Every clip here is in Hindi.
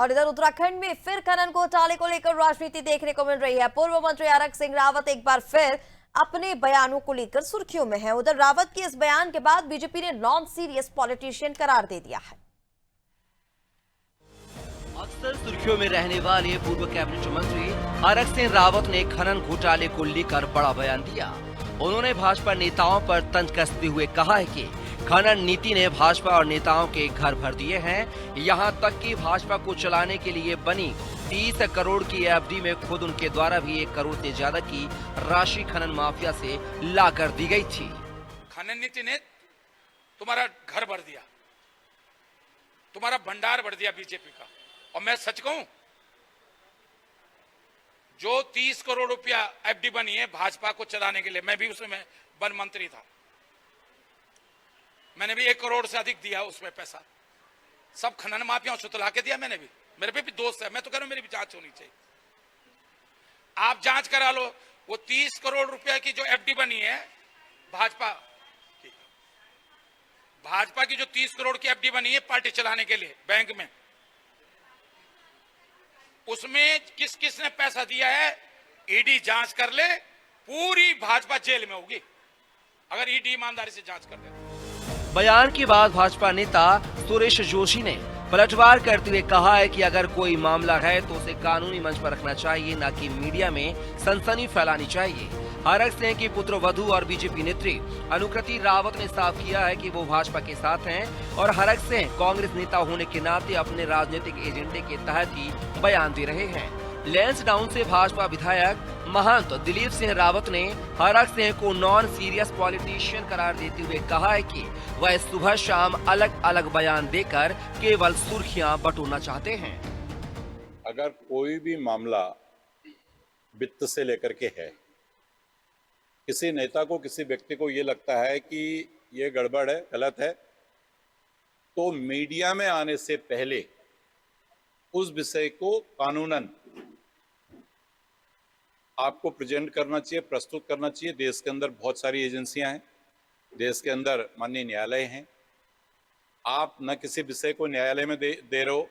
और इधर उत्तराखंड में फिर खनन घोटाले को लेकर राजनीति देखने को मिल रही है। पूर्व मंत्री हरक सिंह रावत एक बार फिर अपने बयानों को लेकर सुर्खियों में है। उधर रावत के इस बयान के बाद बीजेपी ने नॉन सीरियस पॉलिटिशियन करार दे दिया है। अक्सर सुर्खियों में रहने वाले पूर्व कैबिनेट मंत्री हरक सिंह रावत ने खनन घोटाले को लेकर बड़ा बयान दिया। उन्होंने भाजपा नेताओं पर तंज कसते हुए कहा है कि खनन नीति ने भाजपा और नेताओं के घर भर दिए हैं। यहां तक कि भाजपा को चलाने के लिए बनी 30 करोड़ की एफडी में खुद उनके द्वारा भी 1 करोड़ से ज्यादा की राशि खनन माफिया से लाकर दी गई थी। खनन नीति ने तुम्हारा घर भर दिया, तुम्हारा भंडार भर दिया बीजेपी का। और मैं सच कहूं, जो 30 करोड़ रुपया एफडी बनी है भाजपा को चलाने के लिए, मैं भी उसमें वन मंत्री था, मैंने भी 1 करोड़ से अधिक दिया उसमें पैसा। सब खनन माफियाओं से सुतला के दिया मैंने भी। मेरे पे भी दोस्त है, मैं तो कह रहा हूं मेरी भी जांच होनी चाहिए। आप जांच करा लो, वो 30 करोड़ रुपया की जो एफडी बनी है भाजपा की जो 30 करोड़ की एफडी बनी है पार्टी चलाने के लिए बैंक में, उसमें किस किस ने पैसा दिया है ईडी जांच कर ले। पूरी भाजपा जेल में होगी अगर ईडी ईमानदारी से जांच कर ले। बयान के बाद भाजपा नेता सुरेश जोशी ने पलटवार करते हुए कहा है कि अगर कोई मामला है तो उसे कानूनी मंच पर रखना चाहिए, न कि मीडिया में सनसनी फैलानी चाहिए। हरक सिंह की पुत्र वधू और बीजेपी नेत्री अनुकृति रावत ने साफ किया है कि वो भाजपा के साथ हैं और हरक सिंह कांग्रेस नेता होने के नाते अपने राजनीतिक एजेंडे के तहत ही बयान दे रहे हैं। लैंसडाउन से भाजपा विधायक महंत दिलीप सिंह रावत ने हरक सिंह को नॉन सीरियस पॉलिटिशियन करार देते हुए कहा है कि वह सुबह शाम अलग अलग बयान देकर केवल सुर्खियां बटोरना चाहते हैं। अगर कोई भी मामला वित्त से लेकर के है, किसी नेता को, किसी व्यक्ति को ये लगता है कि ये गड़बड़ है, गलत है, तो मीडिया में आने से पहले उस विषय को कानूनन आपको प्रेजेंट करना चाहिए, प्रस्तुत करना चाहिए। देश के अंदर बहुत सारी एजेंसियां हैं, देश के अंदर माननीय न्यायालय हैं। आप न किसी विषय को न्यायालय में दे रहे हो,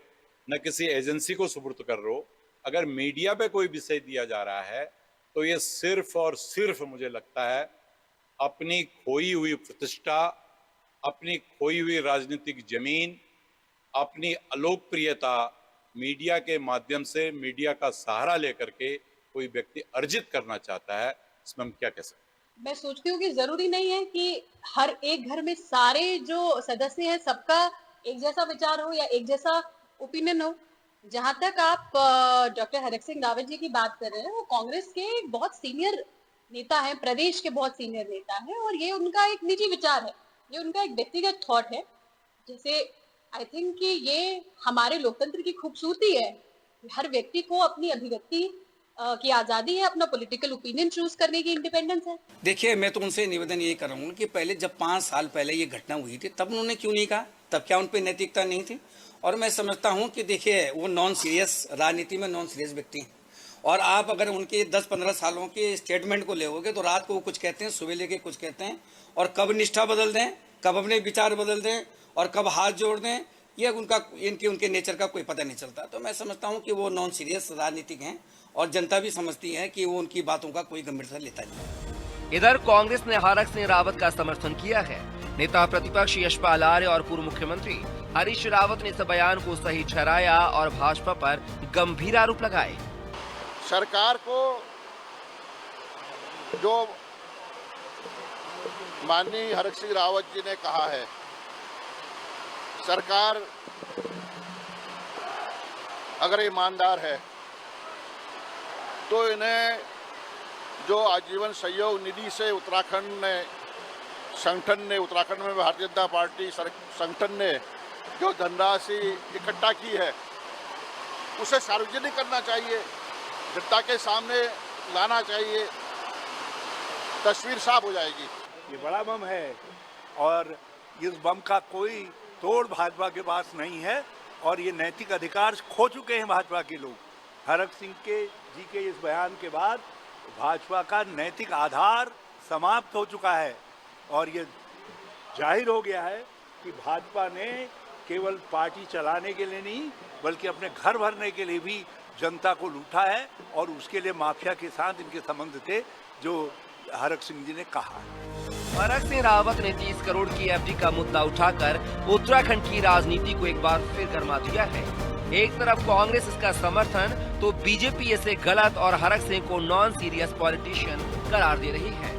न किसी एजेंसी को सुपुर्द कर रहे हो। अगर मीडिया पे कोई विषय दिया जा रहा है तो ये सिर्फ और सिर्फ मुझे लगता है अपनी खोई हुई प्रतिष्ठा, अपनी खोई हुई राजनीतिक जमीन, अपनी अलोकप्रियता मीडिया के माध्यम से, मीडिया का सहारा लेकर के कोई व्यक्ति अर्जित करना चाहता है। इसमें हम क्या कह सकते हैं? मैं सोचती हूँ कि जरूरी नहीं है कि हर एक घर में सारे जो सदस्य हैं सबका एक जैसा विचार हो या एक जैसा ओपिनियन हो। जहां तक आप डॉक्टर हरक सिंह रावत जी की बात कर रहे हैं, वो कांग्रेस के बहुत सीनियर नेता हैं, प्रदेश के बहुत सीनियर नेता हैं, और ये उनका एक निजी विचार है, ये उनका एक व्यक्तिगत थॉट है। जैसे आई थिंक कि ये हमारे लोकतंत्र की खूबसूरती है। हर व्यक्ति को अपनी अभिव्यक्ति की आजादी है, अपना पॉलिटिकल ओपिनियन चूज करने की इंडिपेंडेंस है। देखिए, मैं तो उनसे निवेदन ये कर रहा हूँ कि पहले जब 5 साल पहले ये घटना हुई थी तब उन्होंने क्यों नहीं कहा? तब क्या उन पे नैतिकता नहीं थी? और मैं समझता हूँ कि देखिए, वो नॉन सीरियस, राजनीति में नॉन सीरियस व्यक्ति हैं। और आप अगर उनके 10-15 सालों के स्टेटमेंट को लेओगे तो रात को वो कुछ कहते हैं, सुबह लेके कुछ कहते हैं, और कब निष्ठा बदल दें, कब अपने विचार बदल दें और कब हाथ जोड़ दें, ये उनके नेचर का कोई पता नहीं चलता। तो मैं समझता हूँ कि वो नॉन सीरियस राजनीतिक हैं और जनता भी समझती है कि वो उनकी बातों का कोई गंभीरता लेता नहीं। इधर कांग्रेस ने हरक सिंह रावत का समर्थन किया है। नेता प्रतिपक्ष यशपाल आर्य और पूर्व मुख्यमंत्री हरीश रावत ने इस बयान को सही ठहराया और भाजपा पर गंभीर आरोप लगाए। सरकार को जो माननीय हरक सिंह रावत जी ने कहा है, सरकार अगर ईमानदार है तो इन्हें जो आजीवन सहयोग निधि से उत्तराखंड में भारतीय जनता पार्टी संगठन ने जो धनराशि इकट्ठा की है उसे सार्वजनिक करना चाहिए, जनता के सामने लाना चाहिए, तस्वीर साफ हो जाएगी। ये बड़ा बम है और इस बम का कोई तोड़ भाजपा के पास नहीं है और ये नैतिक अधिकार खो चुके हैं भाजपा के लोग। हरक सिंह जी के इस बयान के बाद भाजपा का नैतिक आधार समाप्त हो चुका है और ये जाहिर हो गया है कि भाजपा ने केवल पार्टी चलाने के लिए नहीं बल्कि अपने घर भरने के लिए भी जनता को लूटा है, और उसके लिए माफिया के साथ इनके संबंध थे, जो हरक सिंह जी ने कहा है। हरक सिंह रावत ने 30 करोड़ की एफडी का मुद्दा उठाकर उत्तराखंड की राजनीति को एक बार फिर गरमा दिया है। एक तरफ कांग्रेस इसका समर्थन तो बीजेपी इसे गलत और हरक सिंह को नॉन सीरियस पॉलिटिशियन करार दे रही है।